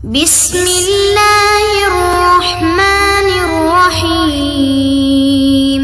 بسم اللہ الرحمن الرحیم۔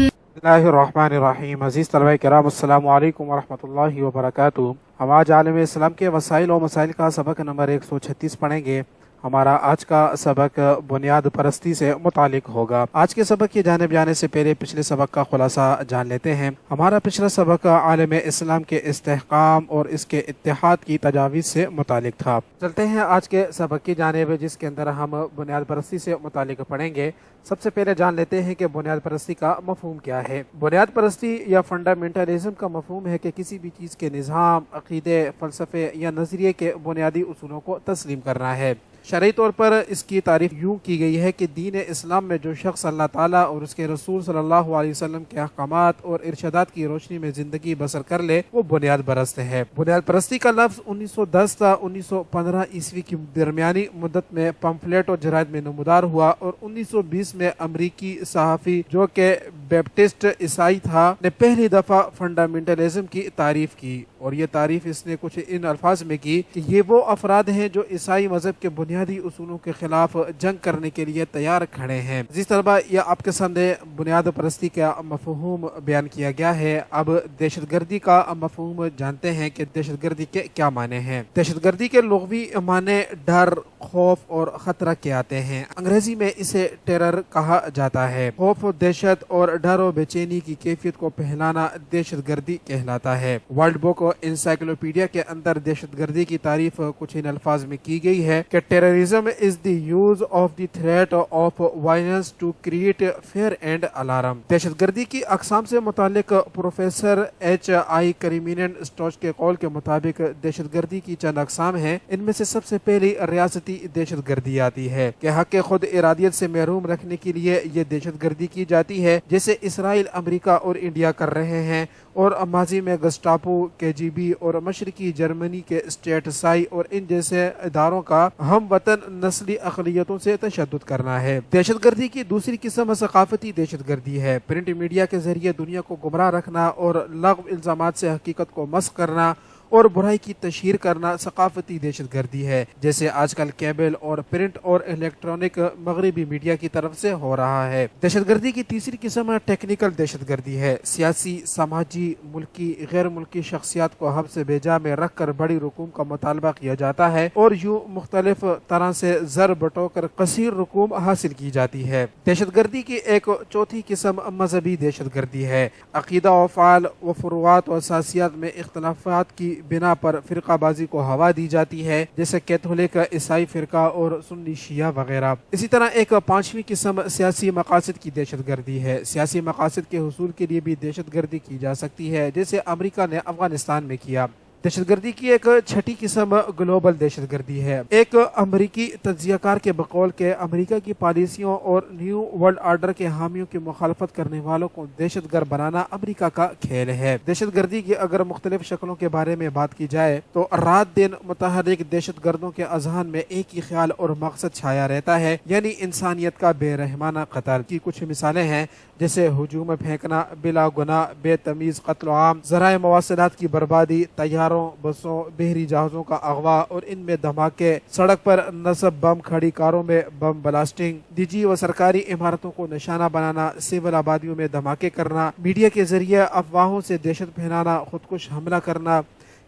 بسم اللہ الرحمن الرحیم۔ عزیز طلبہ کرام، السلام علیکم ورحمۃ اللہ وبرکاتہ۔ ہم آج عالم اسلام کے وسائل و مسائل کا سبق نمبر 136 پڑھیں گے۔ ہمارا آج کا سبق بنیاد پرستی سے متعلق ہوگا۔ آج کے سبق کی جانب جانے سے پہلے پچھلے سبق کا خلاصہ جان لیتے ہیں۔ ہمارا پچھلا سبق عالم اسلام کے استحکام اور اس کے اتحاد کی تجاویز سے متعلق تھا۔ چلتے ہیں آج کے سبق کی جانب، جس کے اندر ہم بنیاد پرستی سے متعلق پڑھیں گے۔ سب سے پہلے جان لیتے ہیں کہ بنیاد پرستی کا مفہوم کیا ہے۔ بنیاد پرستی یا فنڈامنٹلزم کا مفہوم ہے کہ کسی بھی چیز کے نظام، عقیدے، فلسفے یا نظریے کے بنیادی اصولوں کو تسلیم کرنا ہے۔ شرعی طور پر اس کی تعریف یوں کی گئی ہے کہ دین اسلام میں جو شخص اللہ تعالیٰ اور اس کے رسول صلی اللہ علیہ وسلم کے احکامات اور ارشادات کی روشنی میں زندگی بسر کر لے، وہ بنیاد پرست ہے۔ بنیاد پرستی کا لفظ 1910 تا 1915 عیسوی کی درمیانی مدت میں پمفلیٹ اور جرائد میں نمودار ہوا، اور 1920 میں امریکی صحافی جو کہ بیپٹسٹ عیسائی تھا نے پہلی دفعہ فنڈامنٹلزم کی تعریف کی، اور یہ تعریف اس نے کچھ ان الفاظ میں کی کہ یہ وہ افراد ہیں جو عیسائی مذہب کے بنیادی اصولوں کے خلاف جنگ کرنے کے لیے تیار کھڑے ہیں۔ عزیز طلبہ، یہ آپ کے سامنے بنیاد پرستی کا مفہوم بیان کیا گیا ہے۔ اب دہشت گردی کا مفہوم جانتے ہیں کہ دہشت گردی کے کیا معنی ہیں۔ دہشت گردی کے لغوی معنی ڈر، خوف اور خطرہ کے آتے ہیں۔ انگریزی میں اسے ٹیرر کہا جاتا ہے۔ خوف و دہشت اور ڈر و بے چینی کی کیفیت کو پھیلانا دہشت گردی کہلاتا ہے۔ ورلڈ بک انسائکلوپیڈیا کے اندر دہشت گردی کی تعریف کچھ ان الفاظ میں کی گئی ہے کہ terrorism is the use of the threat of violence to create fear and alarm. دہشت گردی کی اقسام سے متعلق پروفیسر ایچ آئی کریمینن اسٹوچ کے قول کے مطابق دہشت گردی کی چند اقسام ہیں۔ ان میں سے سب سے پہلی ریاستی دہشت گردی آتی ہے کہ حق خود ارادیت سے محروم رکھنے کے لیے یہ دہشت گردی کی جاتی ہے، جیسے اسرائیل، امریکہ اور انڈیا کر رہے ہیں، اور ماضی میں گسٹاپو، کے جی بی اور مشرقی جرمنی کے اسٹیٹ سائی اور ان جیسے اداروں کا ہم وطن نسلی اقلیتوں سے تشدد کرنا ہے۔ دہشت گردی کی دوسری قسم ثقافتی دہشت گردی ہے۔ پرنٹ میڈیا کے ذریعے دنیا کو گمراہ رکھنا اور لغو الزامات سے حقیقت کو مسخ کرنا اور برائی کی تشہیر کرنا ثقافتی دہشت گردی ہے، جیسے آج کل کیبل اور پرنٹ اور الیکٹرانک مغربی میڈیا کی طرف سے ہو رہا ہے۔ دہشت گردی کی تیسری قسم ٹیکنیکل دہشت گردی ہے۔ سیاسی، سماجی، ملکی، غیر ملکی شخصیات کو حبس بیجا میں رکھ کر بڑی رقوم کا مطالبہ کیا جاتا ہے، اور یوں مختلف طرح سے زر بٹو کر کثیر رقوم حاصل کی جاتی ہے۔ دہشت گردی کی ایک چوتھی قسم مذہبی دہشت گردی ہے۔ عقیدہ و افعال و فروعات و اساسیات میں اختلافات کی بنا پر فرقہ بازی کو ہوا دی جاتی ہے، جیسے کیتھولک، عیسائی فرقہ اور سنی شیعہ وغیرہ۔ اسی طرح ایک پانچویں قسم سیاسی مقاصد کی دہشت گردی ہے۔ سیاسی مقاصد کے حصول کے لیے بھی دہشت گردی کی جا سکتی ہے، جیسے امریکہ نے افغانستان میں کیا۔ دہشت گردی کی ایک چھٹی قسم گلوبل دہشت گردی ہے۔ ایک امریکی تجزیہ کار کے بقول کہ امریکہ کی پالیسیوں اور نیو ورلڈ آرڈر کے حامیوں کی مخالفت کرنے والوں کو دہشت گرد بنانا امریکہ کا کھیل ہے۔ دہشت گردی کی اگر مختلف شکلوں کے بارے میں بات کی جائے تو رات دن متحرک دہشت گردوں کے اذہان میں ایک ہی خیال اور مقصد چھایا رہتا ہے، یعنی انسانیت کا بے رحمانہ قتل کی کچھ مثالیں ہیں، جیسے ہجوم پھینکنا، بلا گناہ بے تمیز قتل عام، ذرائع مواصلات کی بربادی، تیاروں، بسوں، بحری جہازوں کا اغوا اور ان میں دھماکے، سڑک پر نصب بم، کھڑی کاروں میں بم بلاسٹنگ، نجی و سرکاری عمارتوں کو نشانہ بنانا، سول آبادیوں میں دھماکے کرنا، میڈیا کے ذریعے افواہوں سے دہشت پھیلانا، خودکش حملہ کرنا،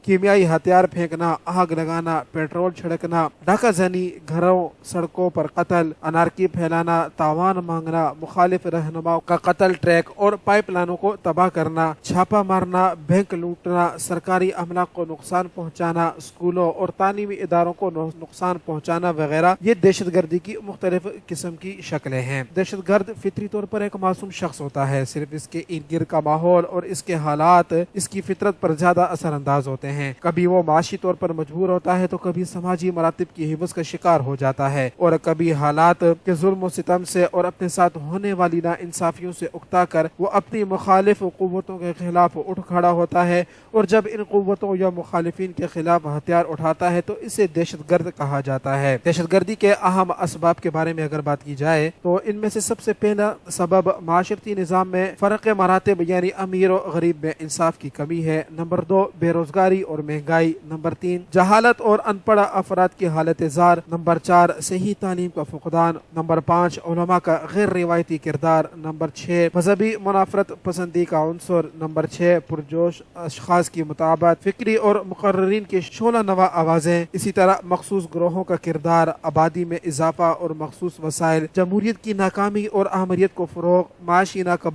کیمیائی ہتھیار پھینکنا، آگ لگانا، پیٹرول چھڑکنا، ڈاکہ زنی، گھروں سڑکوں پر قتل، انارکی پھیلانا، تاوان مانگنا، مخالف رہنماؤں کا قتل، ٹریک اور پائپ لائنوں کو تباہ کرنا، چھاپہ مارنا، بینک لوٹنا، سرکاری املاک کو نقصان پہنچانا، اسکولوں اور تعلیمی اداروں کو نقصان پہنچانا وغیرہ، یہ دہشت گردی کی مختلف قسم کی شکلیں ہیں۔ دہشت گرد فطری طور پر ایک معصوم شخص ہوتا ہے، صرف اس کے ارد گرد کا ماحول اور اس کے حالات اس کی فطرت پر زیادہ اثر انداز ہوتے ہیں۔ کبھی وہ معاشی طور پر مجبور ہوتا ہے تو کبھی سماجی مراتب کی حفظ کا شکار ہو جاتا ہے، اور کبھی حالات کے ظلم و ستم سے اور اپنے ساتھ ہونے والی ناانصافیوں سے اکتا کر وہ اپنی مخالف قوتوں کے خلاف اٹھ کھڑا ہوتا ہے، اور جب ان قوتوں یا مخالفین کے خلاف ہتھیار اٹھاتا ہے تو اسے دہشت گرد کہا جاتا ہے۔ دہشت گردی کے اہم اسباب کے بارے میں اگر بات کی جائے تو ان میں سے سب سے پہلا سبب معاشرتی نظام میں فرق مراتب یعنی امیر و غریب میں انصاف کی کمی ہے۔ نمبر 2 بے روزگاری بیکاری اور مہنگائی، نمبر 3 جہالت اور ان پڑھ افراد کی حالت زار، نمبر 4 صحیح تعلیم کا فقدان، نمبر 5 علماء کا غیر روایتی کردار، نمبر 6 مذہبی منافرت پسندی کا عنصر، نمبر 6 پرجوش اشخاص کی مطابقت، فکری اور مقررین کی شعلہ نوا آوازیں، اسی طرح مخصوص گروہوں کا کردار، آبادی میں اضافہ اور مخصوص وسائل، جمہوریت کی ناکامی اور اہمیت کو فروغ، معاشی ناکہ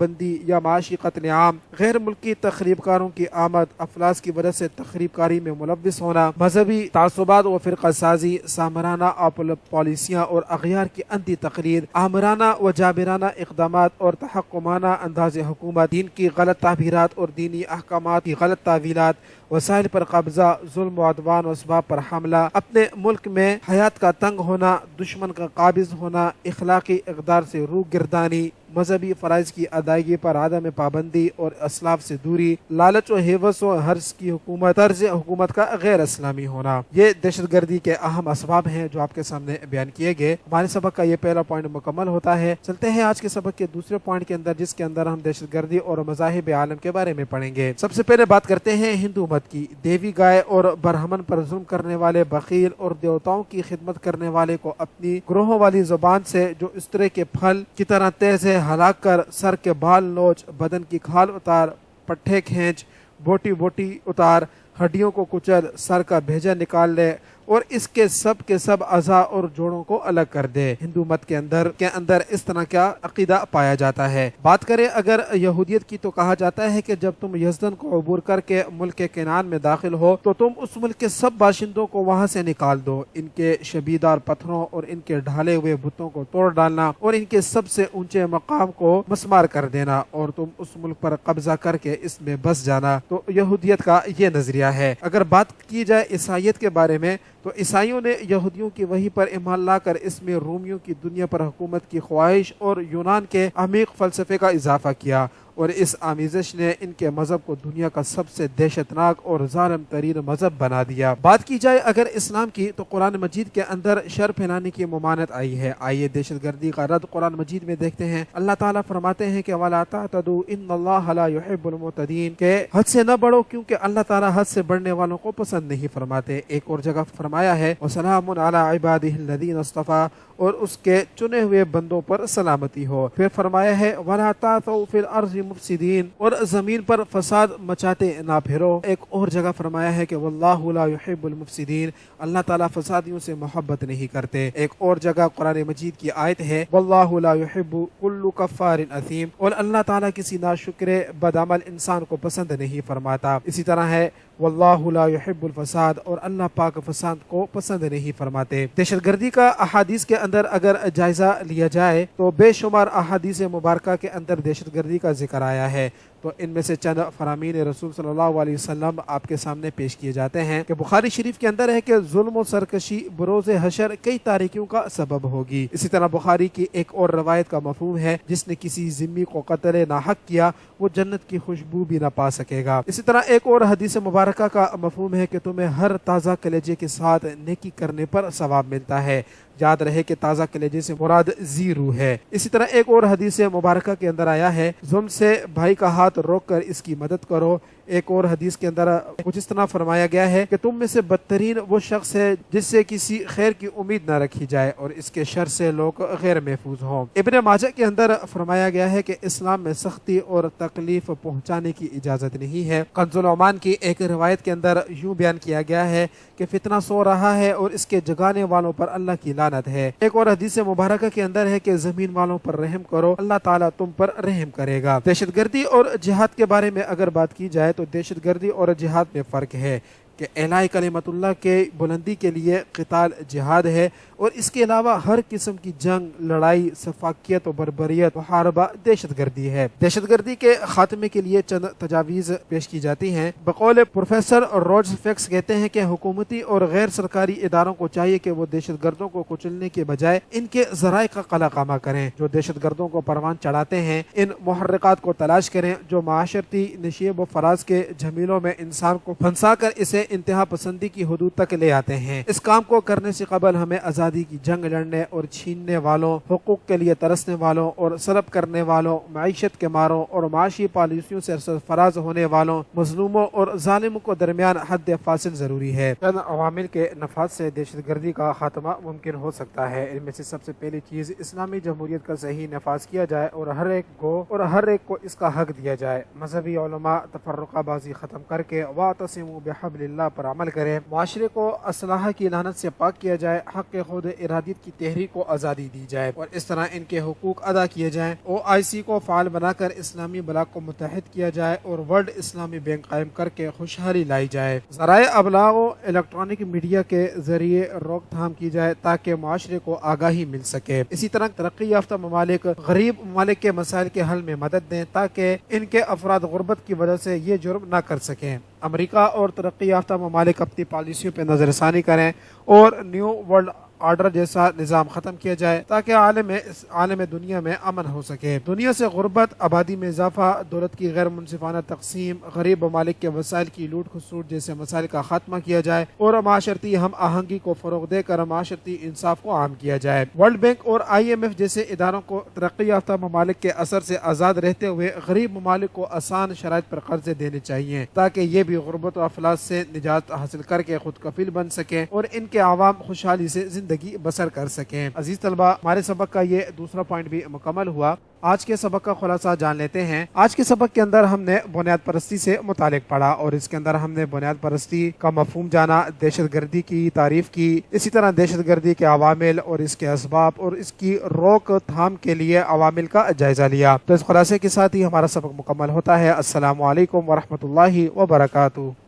یا معاشی قتل عام، غیر ملکی تخریب کاروں کی آمد، افلاس کی وجہ سے تخریب کاری میں ملوث ہونا، مذہبی تعصبات و فرقہ سازی، سامرانہ پالیسیاں اور اغیار کی انتی تقریر، آمرانہ و جابرانہ اقدامات اور تحکمانہ انداز حکومت، دین کی غلط تعبیرات اور دینی احکامات کی غلط تعویلات، وسائل پر قبضہ، ظلم و عدوان و اسباب پر حملہ، اپنے ملک میں حیات کا تنگ ہونا، دشمن کا قابض ہونا، اخلاقی اقدار سے روح گردانی، مذہبی فرائض کی ادائیگی پر عدم پابندی اور اسلاف سے دوری، لالچ و ہیوس و حرص کی حکومت، طرز حکومت کا غیر اسلامی ہونا، یہ دہشت گردی کے اہم اسباب ہیں جو آپ کے سامنے بیان کیے گئے۔ ہمارے سبق کا یہ پہلا پوائنٹ مکمل ہوتا ہے۔ چلتے ہیں آج کے سبق کے دوسرے پوائنٹ کے اندر، جس کے اندر ہم دہشت گردی اور مذاہب عالم کے بارے میں پڑھیں گے۔ سب سے پہلے بات کرتے ہیں ہندو مت کی۔ دیوی گائے اور برہمن پر ظلم کرنے والے بخیل اور دیوتاؤں کی خدمت کرنے والے کو اپنی گروہوں والی زبان سے جو اس طرح کے پھل کی طرح تیز ہے ہلاک کر، سر کے بال نوچ، بدن کی کھال اتار، پٹھے کھینچ، بوٹی بوٹی اتار، ہڈیوں کو کچل، سر کا بھیجا نکال لے اور اس کے سب اعضاء اور جوڑوں کو الگ کر دے۔ ہندو مت کے اندر اس طرح کا عقیدہ پایا جاتا ہے۔ بات کریں اگر یہودیت کی تو کہا جاتا ہے کہ جب تم یزدن کو عبور کر کے ملک کنعان میں داخل ہو تو تم اس ملک کے سب باشندوں کو وہاں سے نکال دو، ان کے شبیدار پتھروں اور ان کے ڈھالے ہوئے بتوں کو توڑ ڈالنا اور ان کے سب سے اونچے مقام کو مسمار کر دینا اور تم اس ملک پر قبضہ کر کے اس میں بس جانا۔ تو یہودیت کا یہ نظریہ ہے۔ اگر بات کی جائے عیسائیت کے بارے میں تو عیسائیوں نے یہودیوں کی وحی پر ایمان لا کر اس میں رومیوں کی دنیا پر حکومت کی خواہش اور یونان کے عمیق فلسفے کا اضافہ کیا اور اس آمیزش نے ان کے مذہب کو دنیا کا سب سے دہشتناک اور ظالم ترین مذہب بنا دیا۔ بات کی جائے اگر اسلام کی تو قرآن مجید کے اندر شر پھیلانے کی ممانعت آئی ہے۔ آئیے دہشت گردی کا رد قرآن مجید میں دیکھتے ہیں۔ اللہ تعالیٰ فرماتے ہیں کہ وَلَا تَعْتَدُوا إِنَّ اللَّهَ لَا يُحِبُّ الْمُعْتَدِينَ، کہ حد سے نہ بڑھو کیونکہ اللہ تعالیٰ حد سے بڑھنے والوں کو پسند نہیں فرماتے۔ ایک اور جگہ فرمایا ہے وَسَلَامٌ عَلَىٰ عِبَادِهِ الَّذِينَ اصْطَفَىٰ، اور اس کے چنے ہوئے بندوں پر سلامتی ہو۔ پھر فرمایا ہے وَلَا تَعْثَوْا فِي الْأَرْضِ مُفْسِدِينَ، اور زمین پر فساد مچاتے نہ پھرو۔ ایک اور جگہ فرمایا ہے کہ وَاللَّهُ لَا يُحِبُّ الْمُفْسِدِينَ، اللہ تعالیٰ فسادیوں سے محبت نہیں کرتے۔ ایک اور جگہ قرآن مجید کی آیت ہے وَاللَّهُ لَا يُحِبُّ كُلُّ كَفَّارٍ أَثِيمٍ، اور اللہ تعالیٰ کسی ناشکر بدعمل انسان کو پسند نہیں فرماتا۔ اسی طرح ہے واللہ لا يحب الفساد، اور اللہ پاک فساد کو پسند نہیں فرماتے۔ دہشت گردی کا احادیث کے اندر اگر جائزہ لیا جائے تو بے شمار احادیث مبارکہ کے اندر دہشت گردی کا ذکر آیا ہے۔ تو ان میں سے چند فرامین رسول صلی اللہ علیہ وسلم آپ کے سامنے پیش کیے جاتے ہیں کہ بخاری شریف کے اندر ہے کہ ظلم و سرکشی بروز حشر کئی تاریکیوں کا سبب ہوگی۔ اسی طرح بخاری کی ایک اور روایت کا مفہوم ہے جس نے کسی ذمی کو قتل ناحق کیا وہ جنت کی خوشبو بھی نہ پا سکے گا۔ اسی طرح ایک اور حدیث مبارکہ کا مفہوم ہے کہ تمہیں ہر تازہ کلیجے کے ساتھ نیکی کرنے پر ثواب ملتا ہے۔ یاد رہے کہ تازہ کلیجے سے مراد ذی روح ہے۔ اسی طرح ایک اور حدیث مبارکہ کے اندر آیا ہے ظلم سے بھائی کا ہاتھ روک کر اس کی مدد کرو۔ ایک اور حدیث کے اندر کچھ اس طرح فرمایا گیا ہے کہ تم میں سے بدترین وہ شخص ہے جس سے کسی خیر کی امید نہ رکھی جائے اور اس کے شر سے لوگ غیر محفوظ ہوں۔ ابن ماجہ کے اندر فرمایا گیا ہے کہ اسلام میں سختی اور تکلیف پہنچانے کی اجازت نہیں ہے۔ کنز الایمان کی ایک روایت کے اندر یوں بیان کیا گیا ہے کہ فتنہ سو رہا ہے اور اس کے جگانے والوں پر اللہ کی لعنت ہے۔ ایک اور حدیث مبارکہ کے اندر ہے کہ زمین والوں پر رحم کرو، اللہ تعالیٰ تم پر رحم کرے گا۔ دہشت گردی اور جہاد کے بارے میں اگر بات کی جائے تو دہشت گردی اور جہاد میں فرق ہے کہ اعلاء کلمت اللہ کے بلندی کے لیے قتال جہاد ہے اور اس کے علاوہ ہر قسم کی جنگ، لڑائی، سفاکیت و بربریت، محاربہ دہشت گردی ہے۔ دہشت گردی کے خاتمے کے لیے چند تجاویز پیش کی جاتی ہیں۔ بقول پروفیسر روجر فیکس کہتے ہیں کہ حکومتی اور غیر سرکاری اداروں کو چاہیے کہ وہ دہشت گردوں کو کچلنے کے بجائے ان کے ذرائع کا قلع کامہ کریں جو دہشت گردوں کو پروان چڑھاتے ہیں، ان محرکات کو تلاش کریں جو معاشرتی نشیب و فراز کے جھمیلوں میں انسان کو پھنسا کر اسے اسے انتہا پسندی کی حدود تک لے آتے ہیں۔ اس کام کو کرنے سے قبل ہمیں آزادی کی جنگ لڑنے اور چھیننے والوں، حقوق کے لیے ترسنے والوں اور سلب کرنے والوں، معیشت کے ماروں اور معاشی پالیسیوں سے سرفراز ہونے والوں، مظلوموں اور ظالموں کو درمیان حد فاصل ضروری ہے۔ چند عوامل کے نفاذ سے دہشت گردی کا خاتمہ ممکن ہو سکتا ہے۔ ان میں سے سب سے پہلی چیز اسلامی جمہوریت کا صحیح نفاذ کیا جائے اور ہر ایک کو اس کا حق دیا جائے۔ مذہبی علماء تفرقہ بازی ختم کر کے واعتصموا بحبل اللہ پر عمل کریں۔ معاشرے کو اسلحہ کی لعنت سے پاک کیا جائے، حق خود ارادیت کی تحریک کو آزادی دی جائے اور اس طرح ان کے حقوق ادا کیے جائیں۔ OIC کو فعال بنا کر اسلامی بلاک کو متحد کیا جائے اور ورلڈ اسلامی بینک قائم کر کے خوشحالی لائی جائے۔ ذرائع ابلاغ و الیکٹرانک میڈیا کے ذریعے روک تھام کی جائے تاکہ معاشرے کو آگاہی مل سکے۔ اسی طرح ترقی یافتہ ممالک غریب ممالک کے مسائل کے حل میں مدد دیں تاکہ ان کے افراد غربت کی وجہ سے یہ جرم نہ کر سکیں۔ امریکہ اور ترقی یافتہ ممالک اپنی پالیسیوں پہ نظر ثانی کریں اور نیو ورلڈ آرڈر جیسا نظام ختم کیا جائے تاکہ عالم دنیا میں امن ہو سکے۔ دنیا سے غربت، آبادی میں اضافہ، دولت کی غیر منصفانہ تقسیم، غریب ممالک کے وسائل کی لوٹ کھسوٹ جیسے مسائل کا خاتمہ کیا جائے اور معاشرتی ہم آہنگی کو فروغ دے کر معاشرتی انصاف کو عام کیا جائے۔ ورلڈ بینک اور IMF جیسے اداروں کو ترقی یافتہ ممالک کے اثر سے آزاد رہتے ہوئے غریب ممالک کو آسان شرائط پر قرضے دینے چاہیے تاکہ یہ بھی غربت و افلاس سے نجات حاصل کر کے خود کفیل بن سکیں اور ان کے عوام خوشحالی سے زندگی بسر کر سکیں۔ عزیز طلبہ، ہمارے سبق کا یہ دوسرا پوائنٹ بھی مکمل ہوا۔ آج کے سبق کا خلاصہ جان لیتے ہیں۔ آج کے سبق کے اندر ہم نے بنیاد پرستی سے متعلق پڑھا اور اس کے اندر ہم نے بنیاد پرستی کا مفہوم جانا، دہشت گردی کی تعریف کی، اسی طرح دہشت گردی کے عوامل اور اس کے اسباب اور اس کی روک تھام کے لیے عوامل کا جائزہ لیا۔ تو اس خلاصے کے ساتھ ہی ہمارا سبق مکمل ہوتا ہے۔ السلام علیکم ورحمۃ اللہ وبرکاتہ۔